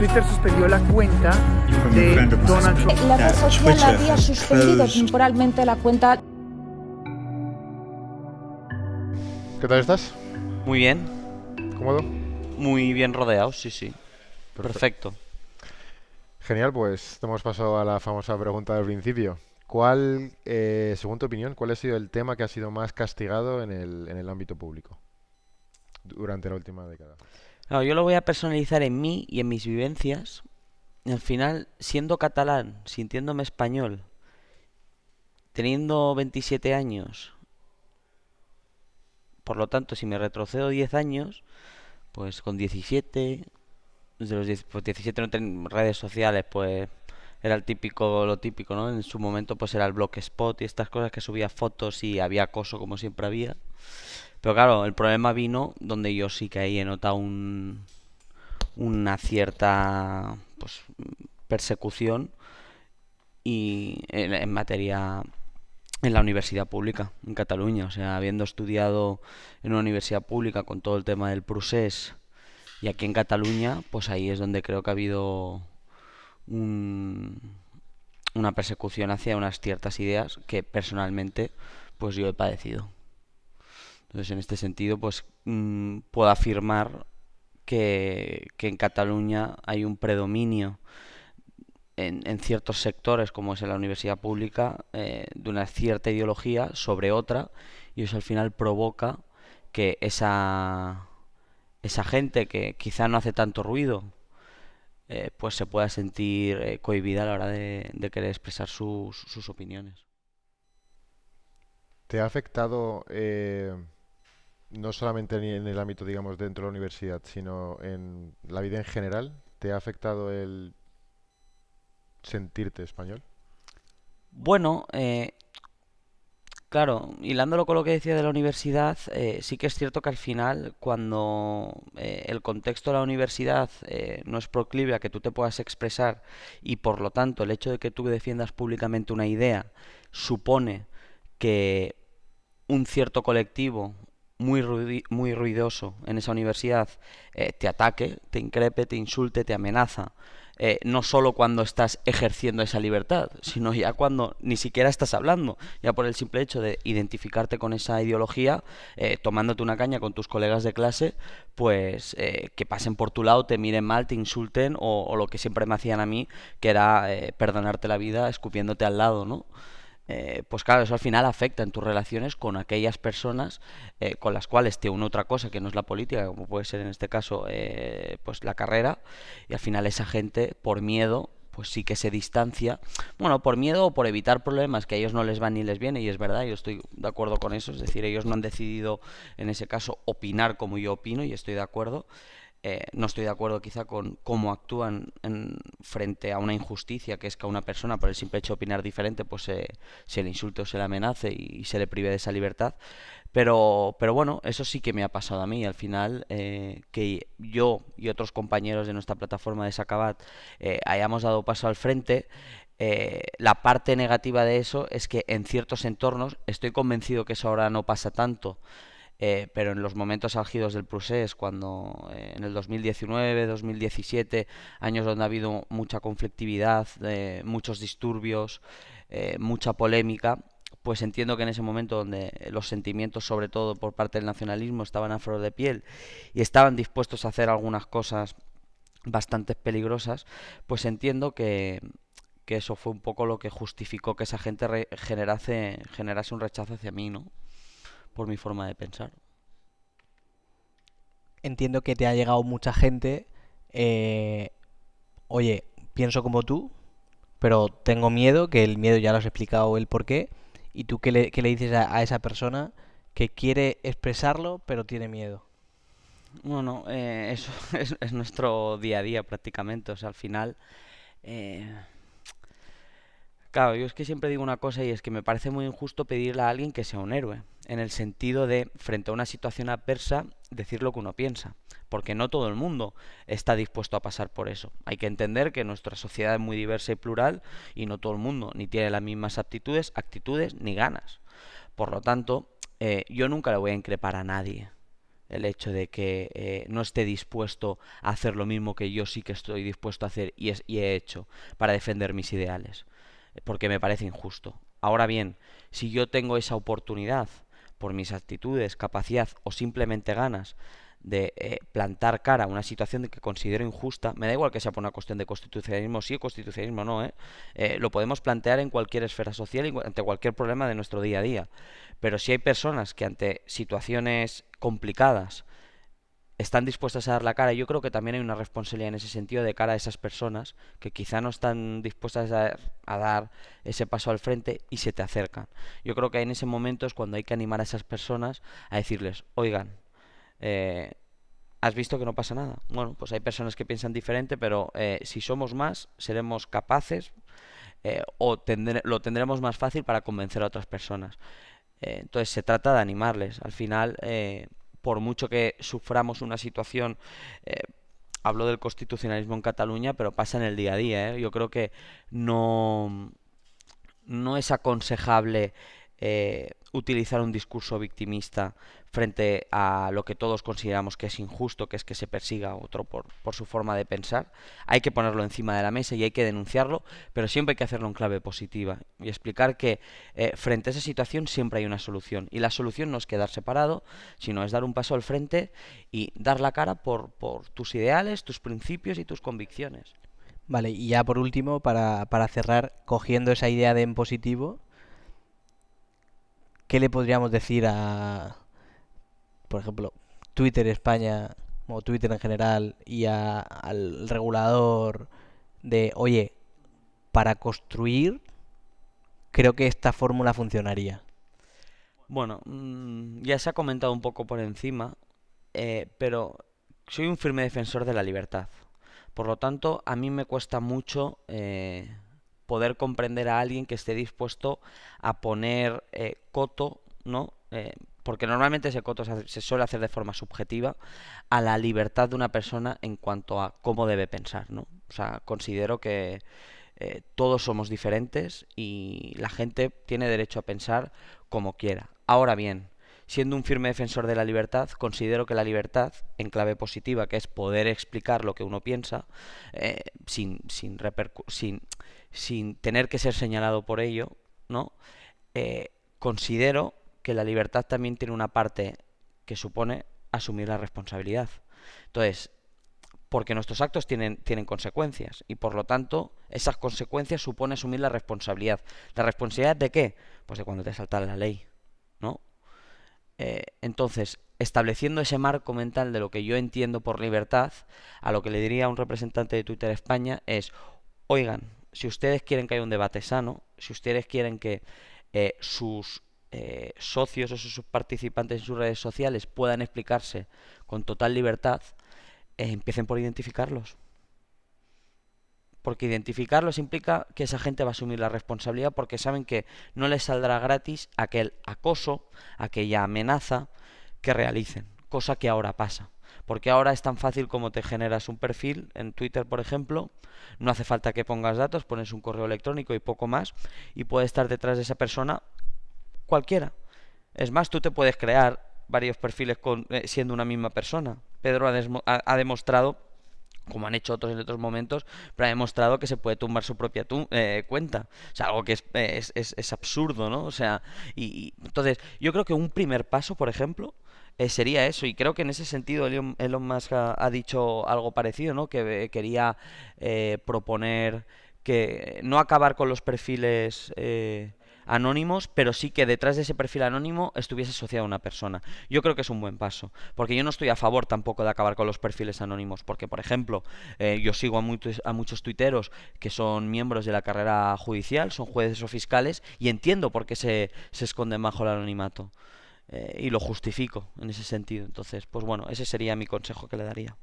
Twitter suspendió la cuenta de Donald Trump. La red social había suspendido temporalmente la cuenta. ¿Qué tal estás? Muy bien, ¿Cómodo? muy bien rodeado, sí. Perfecto. Genial, pues te hemos pasado a la famosa pregunta del principio. ¿Cuál, según tu opinión, cuál ha sido el tema que ha sido más castigado en el ámbito público durante la última década? Claro, yo lo voy a personalizar en mí y en mis vivencias. Y al final, siendo catalán, sintiéndome español, teniendo 27 años, por lo tanto, si me retrocedo 10 años, pues con 17, desde los 10, pues 17 no tenía redes sociales, pues era lo típico, ¿no? En su momento pues era el Blogspot y estas cosas que subía fotos y había acoso como siempre había. Pero claro, el problema vino donde yo sí que ahí he notado una cierta pues persecución y en materia en la universidad pública en Cataluña, o sea, habiendo estudiado en una universidad pública con todo el tema del procés y aquí en Cataluña, pues ahí es donde creo que ha habido una persecución hacia unas ciertas ideas que personalmente pues yo he padecido. Entonces, en este sentido, pues puedo afirmar que en Cataluña hay un predominio en ciertos sectores, como es en la universidad pública, de una cierta ideología sobre otra, y eso al final provoca que esa gente que quizá no hace tanto ruido, pues se pueda sentir cohibida a la hora de querer expresar sus opiniones. ¿Te ha afectado no solamente en el ámbito, digamos, dentro de la universidad, sino en la vida en general? ¿Te ha afectado el sentirte español? Bueno, claro, hilándolo con lo que decía de la universidad, sí que es cierto que al final, cuando el contexto de la universidad no es proclive a que tú te puedas expresar y por lo tanto el hecho de que tú defiendas públicamente una idea supone que un cierto colectivo muy ruidoso en esa universidad te ataque, te increpe, te insulte, te amenaza. No solo cuando estás ejerciendo esa libertad, sino ya cuando ni siquiera estás hablando, ya por el simple hecho de identificarte con esa ideología, tomándote una caña con tus colegas de clase, pues que pasen por tu lado, te miren mal, te insulten o lo que siempre me hacían a mí, que era perdonarte la vida escupiéndote al lado, ¿no? Pues claro, eso al final afecta en tus relaciones con aquellas personas con las cuales te une otra cosa que no es la política, como puede ser en este caso pues la carrera, y al final esa gente por miedo pues sí que se distancia, bueno, por miedo o por evitar problemas que a ellos no les van ni les viene, y es verdad, yo estoy de acuerdo con eso, es decir, ellos no han decidido en ese caso opinar como yo opino y estoy de acuerdo. No estoy de acuerdo quizá con cómo actúan frente a una injusticia, que es que a una persona por el simple hecho de opinar diferente pues se le insulte o se le amenace y se le prive de esa libertad. Pero bueno, eso sí que me ha pasado a mí. Al final, que yo y otros compañeros de nuestra plataforma de Sacabat hayamos dado paso al frente, la parte negativa de eso es que en ciertos entornos, estoy convencido que eso ahora no pasa tanto, pero en los momentos álgidos del procés, cuando en el 2019, 2017, años donde ha habido mucha conflictividad, muchos disturbios, mucha polémica, pues entiendo que en ese momento donde los sentimientos, sobre todo por parte del nacionalismo, estaban a flor de piel y estaban dispuestos a hacer algunas cosas bastante peligrosas, pues entiendo que eso fue un poco lo que justificó que esa gente generase un rechazo hacia mí, ¿no? Por mi forma de pensar. Entiendo que te ha llegado mucha gente. Oye, pienso como tú, pero tengo miedo, que el miedo ya lo has explicado el por qué. ¿Y tú qué le dices a esa persona que quiere expresarlo, pero tiene miedo? Bueno, eso es nuestro día a día prácticamente. O sea, al final, eh, claro, yo es que siempre digo una cosa y es que me parece muy injusto pedirle a alguien que sea un héroe, en el sentido de, frente a una situación adversa, decir lo que uno piensa, porque no todo el mundo está dispuesto a pasar por eso. Hay que entender que nuestra sociedad es muy diversa y plural y no todo el mundo ni tiene las mismas aptitudes, actitudes ni ganas. Por lo tanto, yo nunca le voy a increpar a nadie el hecho de que no esté dispuesto a hacer lo mismo que yo sí que estoy dispuesto a hacer y he hecho para defender mis ideales, porque me parece injusto. Ahora bien, si yo tengo esa oportunidad por mis actitudes, capacidad o simplemente ganas de plantar cara a una situación que considero injusta, me da igual que sea por una cuestión de constitucionalismo sí o constitucionalismo no, lo podemos plantear en cualquier esfera social y ante cualquier problema de nuestro día a día. Pero si hay personas que ante situaciones complicadas están dispuestas a dar la cara, yo creo que también hay una responsabilidad en ese sentido de cara a esas personas que quizá no están dispuestas a dar ese paso al frente y se te acercan. Yo creo que en ese momento es cuando hay que animar a esas personas a decirles, oigan, ¿has visto que no pasa nada? Bueno, pues hay personas que piensan diferente, pero si somos más, seremos capaces lo tendremos más fácil para convencer a otras personas. Entonces se trata de animarles. Al final, por mucho que suframos una situación, hablo del constitucionalismo en Cataluña, pero pasa en el día a día, Yo creo que no es aconsejable utilizar un discurso victimista frente a lo que todos consideramos que es injusto, que es que se persiga a otro por su forma de pensar. Hay que ponerlo encima de la mesa y hay que denunciarlo, pero siempre hay que hacerlo en clave positiva y explicar que frente a esa situación siempre hay una solución. Y la solución no es quedarse parado, sino es dar un paso al frente y dar la cara por tus ideales, tus principios y tus convicciones. Vale, y ya por último, para cerrar, cogiendo esa idea de en positivo, ¿qué le podríamos decir a, por ejemplo, Twitter España o Twitter en general y al regulador de, oye, para construir, creo que esta fórmula funcionaría? Bueno, ya se ha comentado un poco por encima, pero soy un firme defensor de la libertad. Por lo tanto, a mí me cuesta mucho poder comprender a alguien que esté dispuesto a poner coto, ¿no? Porque normalmente ese coto se suele hacer de forma subjetiva a la libertad de una persona en cuanto a cómo debe pensar, ¿no? O sea, considero que todos somos diferentes y la gente tiene derecho a pensar como quiera. Ahora bien, siendo un firme defensor de la libertad, considero que la libertad, en clave positiva, que es poder explicar lo que uno piensa, sin tener que ser señalado por ello, ¿no? Considero que la libertad también tiene una parte que supone asumir la responsabilidad. Entonces, porque nuestros actos tienen consecuencias y por lo tanto esas consecuencias supone asumir la responsabilidad. ¿La responsabilidad de qué? Pues de cuando te salta la ley, ¿no? Entonces, estableciendo ese marco mental de lo que yo entiendo por libertad, a lo que le diría a un representante de Twitter España es, oigan, si ustedes quieren que haya un debate sano, si ustedes quieren que sus socios o sus participantes en sus redes sociales puedan explicarse con total libertad, empiecen por identificarlos. Porque identificarlos implica que esa gente va a asumir la responsabilidad porque saben que no les saldrá gratis aquel acoso, aquella amenaza que realicen, cosa que ahora pasa. Porque ahora es tan fácil como te generas un perfil en Twitter, por ejemplo, no hace falta que pongas datos, pones un correo electrónico y poco más, y puede estar detrás de esa persona cualquiera. Es más, tú te puedes crear varios perfiles siendo una misma persona. Pedro ha demostrado, como han hecho otros en otros momentos, pero ha demostrado que se puede tumbar su propia cuenta. O sea, algo que es absurdo, ¿no? O sea, entonces, yo creo que un primer paso, por ejemplo, sería eso. Y creo que en ese sentido Elon Musk ha dicho algo parecido, ¿no? Que quería proponer que no acabar con los perfiles anónimos, pero sí que detrás de ese perfil anónimo estuviese asociada una persona. Yo creo que es un buen paso, porque yo no estoy a favor tampoco de acabar con los perfiles anónimos, porque por ejemplo, yo sigo a muchos tuiteros que son miembros de la carrera judicial, son jueces o fiscales, y entiendo por qué se esconden bajo el anonimato, y lo justifico en ese sentido. Entonces, pues bueno, ese sería mi consejo que le daría.